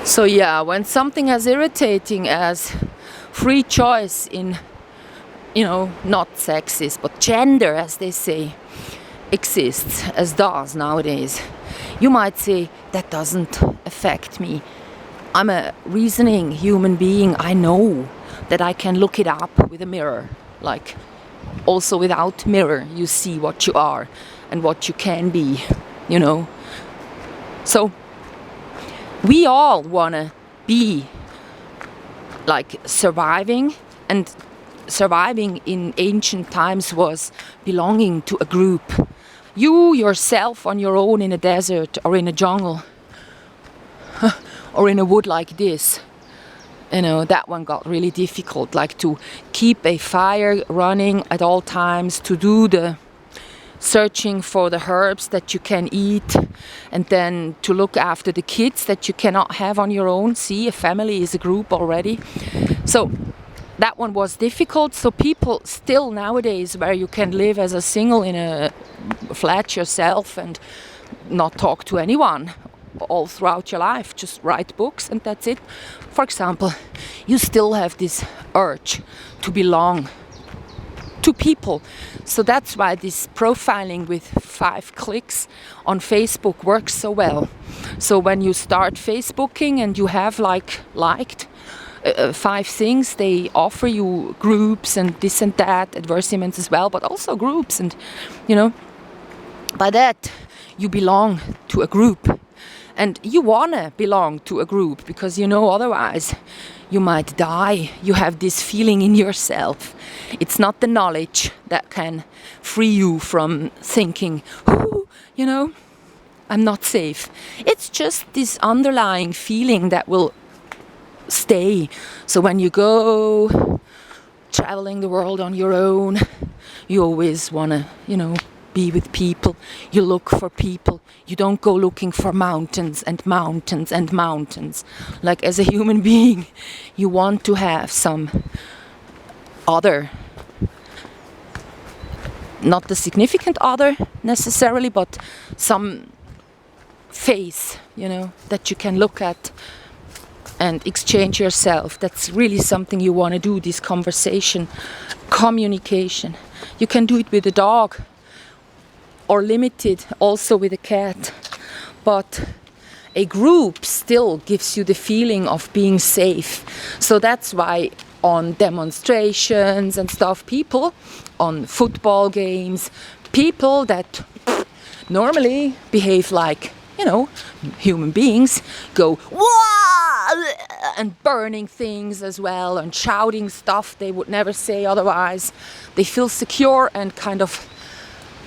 So yeah, when something as irritating as free choice in, not sexist, but gender, as they say, exists, as does nowadays, you might say, that doesn't affect me. I'm a reasoning human being. I know that I can look it up with a mirror. Like, also without mirror, you see what you are and what you can be, So, we all want to be like surviving, and surviving in ancient times was belonging to a group. You yourself on your own in a desert or in a jungle or in a wood like this, that one got really difficult, like to keep a fire running at all times, to do the searching for the herbs that you can eat, and then to look after the kids that you cannot have on your own. See, a family is a group already. So that one was difficult. So people still nowadays, where you can live as a single in a flat yourself and not talk to anyone all throughout your life, just write books and that's it. For example, you still have this urge to belong to people. So that's why this profiling with 5 clicks on Facebook works so well. So when you start Facebooking and you have liked 5 things, they offer you groups and this and that, advertisements as well, but also groups. And by that you belong to a group, and you wanna belong to a group because otherwise you might die. You have this feeling in yourself. It's not the knowledge that can free you from thinking, I'm not safe. It's just this underlying feeling that will stay. So when you go traveling the world on your own, you always want to, be with people. You look for people. You don't go looking for mountains and mountains and mountains. Like, as a human being, you want to have some other, not the significant other necessarily, but some face, that you can look at and exchange yourself. That's really something you want to do, this conversation, communication. You can do it with a dog, or limited also with a cat. But a group still gives you the feeling of being safe. So that's why on demonstrations and stuff, people on football games, people that normally behave like, human beings, go, "Wah!" and burning things as well and shouting stuff they would never say otherwise. They feel secure and kind of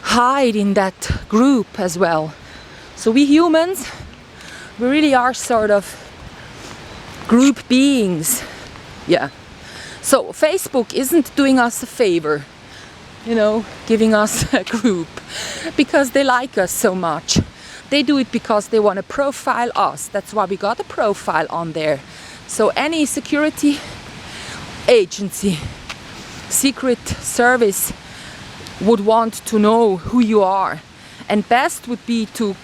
hide in that group as well. So we humans, we really are sort of group beings. Yeah. So Facebook isn't doing us a favor, giving us a group because they like us so much. They do it because they want to profile us. That's why we got a profile on there. So any security agency, secret service would want to know who you are. And best would be to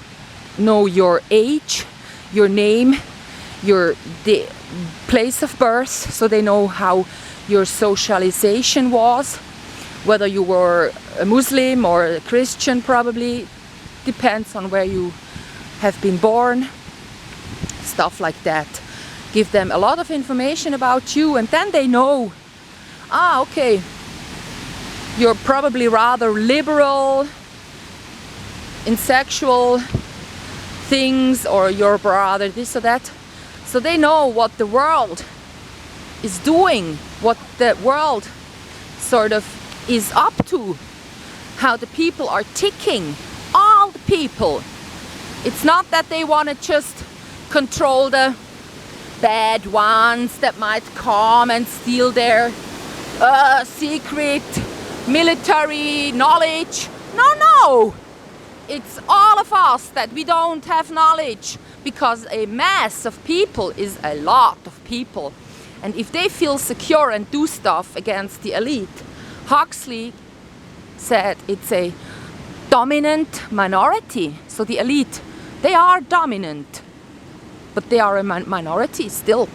know your age, your name, your place of birth, so they know how your socialization was, whether you were a Muslim or a Christian, probably depends on where you have been born, stuff like that. Give them a lot of information about you, and then they know, okay, you're probably rather liberal in sexual things, or you're rather this or that. So they know what the world is doing, what the world sort of is up to, how the people are ticking, all the people. It's not that they want to just control the bad ones that might come and steal their secret military knowledge. No. It's all of us that we don't have knowledge, because a mass of people is a lot of people. And if they feel secure and do stuff against the elite, Huxley said it's a dominant minority. So the elite, they are dominant. but they are a minority still.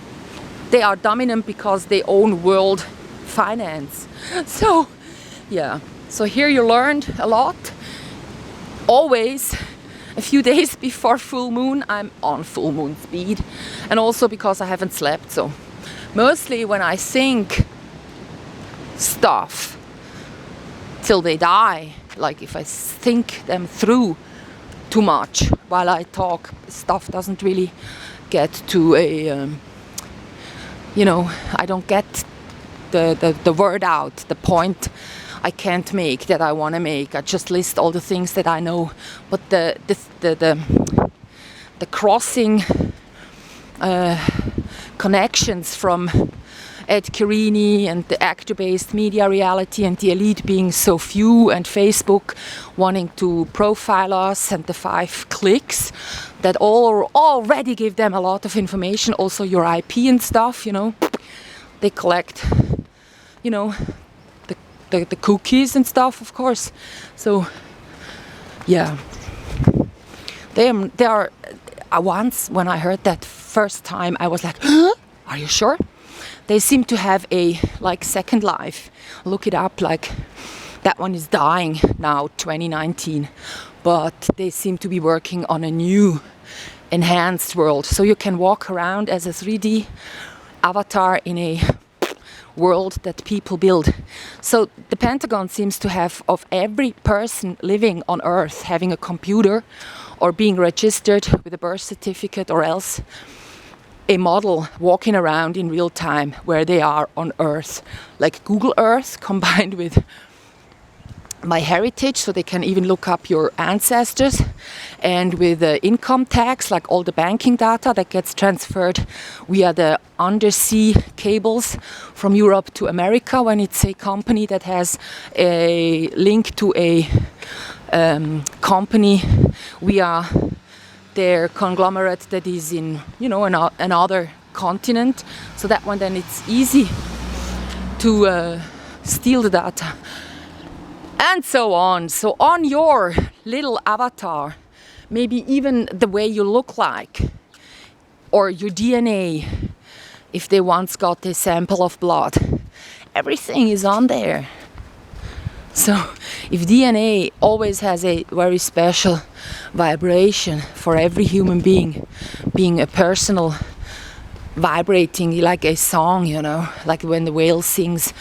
They are dominant because they own world finance. So yeah, so here you learned a lot. Always a few days before full moon, I'm on full moon speed, and also because I haven't slept. So mostly when I think stuff till they die, like if I think them through too much while I talk, stuff doesn't really get to a I don't get the word out, the point I can't make that I want to make. I just list all the things that I know, but the crossing connections from Ed Carini and the actor-based media reality and the elite being so few, and Facebook wanting to profile us, and the 5 clicks that all already give them a lot of information, also your IP and stuff, they collect, the cookies and stuff, of course. So yeah, they are once when I heard that first time, I was like, huh? Are you sure? They seem to have a second life. Look it up, like that one is dying now, 2019, but they seem to be working on a new enhanced world, so you can walk around as a 3D avatar in a world that people build. So the Pentagon seems to have, of every person living on Earth having a computer or being registered with a birth certificate or else, a model walking around in real time where they are on Earth, like Google Earth combined with MyHeritage, so they can even look up your ancestors, and with income tax, like all the banking data that gets transferred via the undersea cables from Europe to America when it's a company that has a link to a company via their conglomerate that is in another continent. So that one, then it's easy to steal the data. And so on. So on your little avatar, maybe even the way you look like, or your DNA, if they once got a sample of blood, everything is on there. So if DNA always has a very special vibration for every human being, being a personal vibrating like a song, like when the whale sings,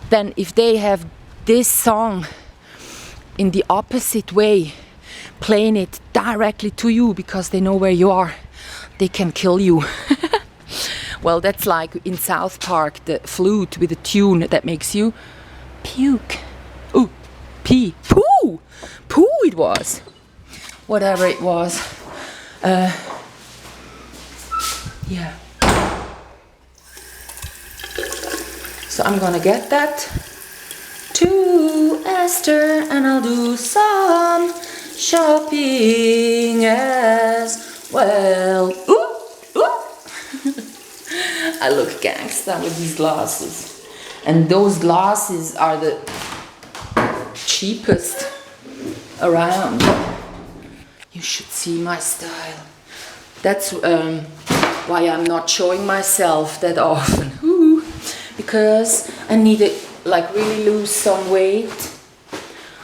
then if they have this song in the opposite way, playing it directly to you because they know where you are, they can kill you. Well, that's like in South Park, the flute with a tune that makes you puke. Ooh, pee, poo, poo it was. Whatever it was. Yeah. So I'm gonna get that to Esther, and I'll do some shopping as well. Ooh, ooh. I look gangsta with these glasses, and those glasses are the cheapest around. You should see my style. That's why I'm not showing myself that often. Ooh, because I need to really lose some weight.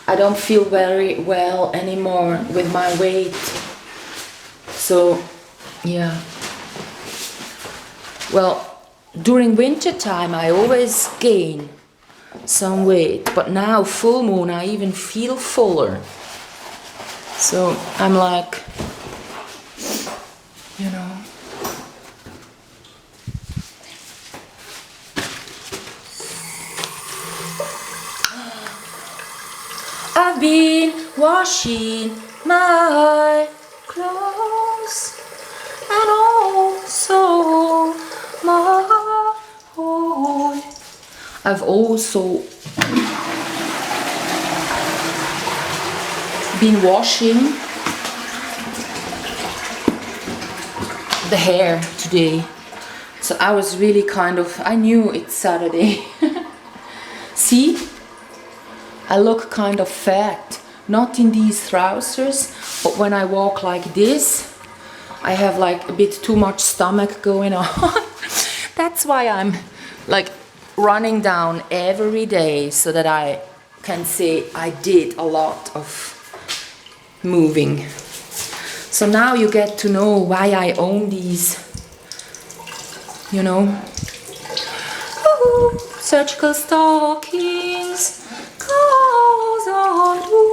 I don't feel very well anymore with my weight. So yeah. Well, during winter time I always gain some weight, but now full moon I even feel fuller. So I'm like, I've been washing my clothes and also my oil. I've also been washing the hair today. So I was really I knew it's Saturday. See? I look kind of fat, not in these trousers, but when I walk like this, I have like a bit too much stomach going on. That's why I'm like running down every day so that I can say I did a lot of moving. So now you get to know why I own these, you know. Ooh, surgical stockings, 'cause I do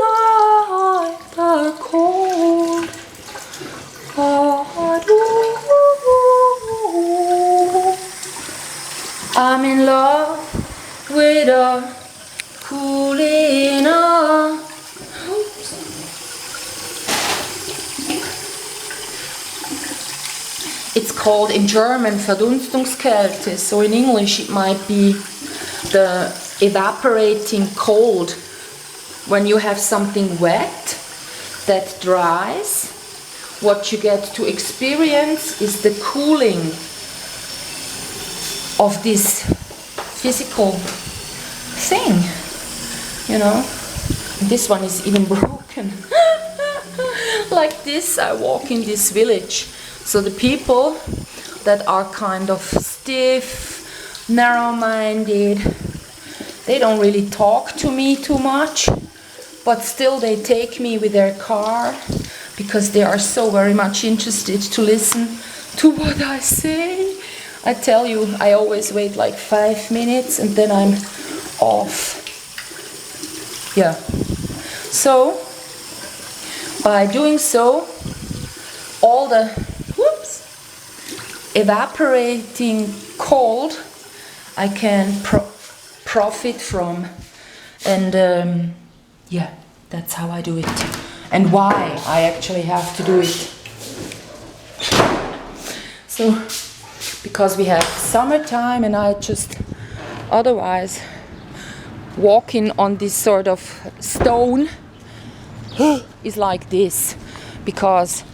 like the cold. I do. I'm in love with a cooling off. It's called in German Verdunstungskälte, so in English it might be the evaporating cold. When you have something wet that dries, what you get to experience is the cooling of this physical thing, you know. This one is even broken. Like this, I walk in this village. So the people that are kind of stiff, narrow-minded, they don't really talk to me too much, but still they take me with their car because they are so very much interested to listen to what I say. I tell you, I always wait like 5 minutes and then I'm off. Yeah. So, by doing so, all the evaporating cold I can profit from, and yeah, that's how I do it and why I actually have to do it. So because we have summertime and I just otherwise walking on this sort of stone is like this, because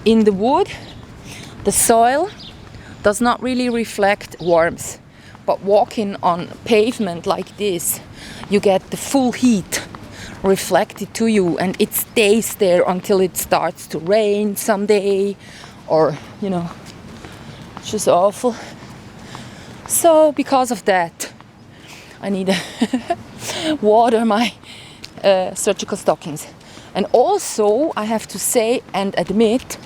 in the wood the soil does not really reflect warmth, but walking on pavement like this, you get the full heat reflected to you, and it stays there until it starts to rain someday, or, you know, it's just awful. So because of that, I need to water my surgical stockings. And also, I have to say and admit,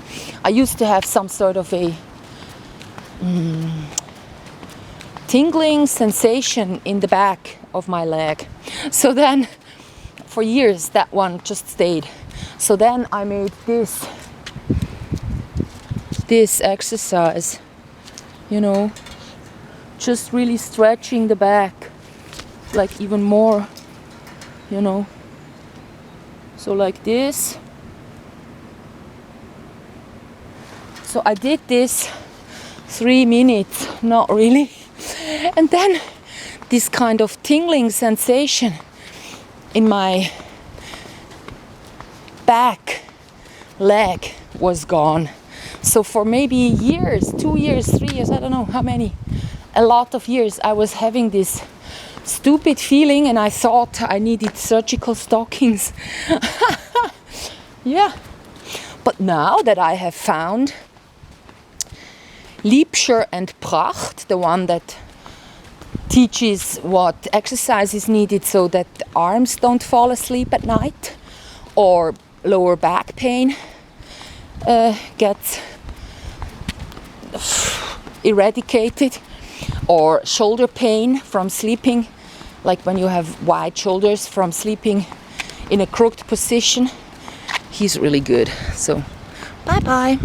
I used to have some sort of a tingling sensation in the back of my leg. So then, for years, that one just stayed. So then I made this exercise, you know, just really stretching the back, like even more, you know. So like this. So I did this 3 minutes, not really. And then this kind of tingling sensation in my back leg was gone. So for maybe years, 2 years, 3 years, I don't know how many, a lot of years, I was having this stupid feeling and I thought I needed surgical stockings. Yeah. But now that I have found Liebscher and Pracht, the one that teaches what exercise is needed so that the arms don't fall asleep at night, or lower back pain gets eradicated, or shoulder pain from sleeping, like when you have wide shoulders from sleeping in a crooked position. He's really good. So bye bye.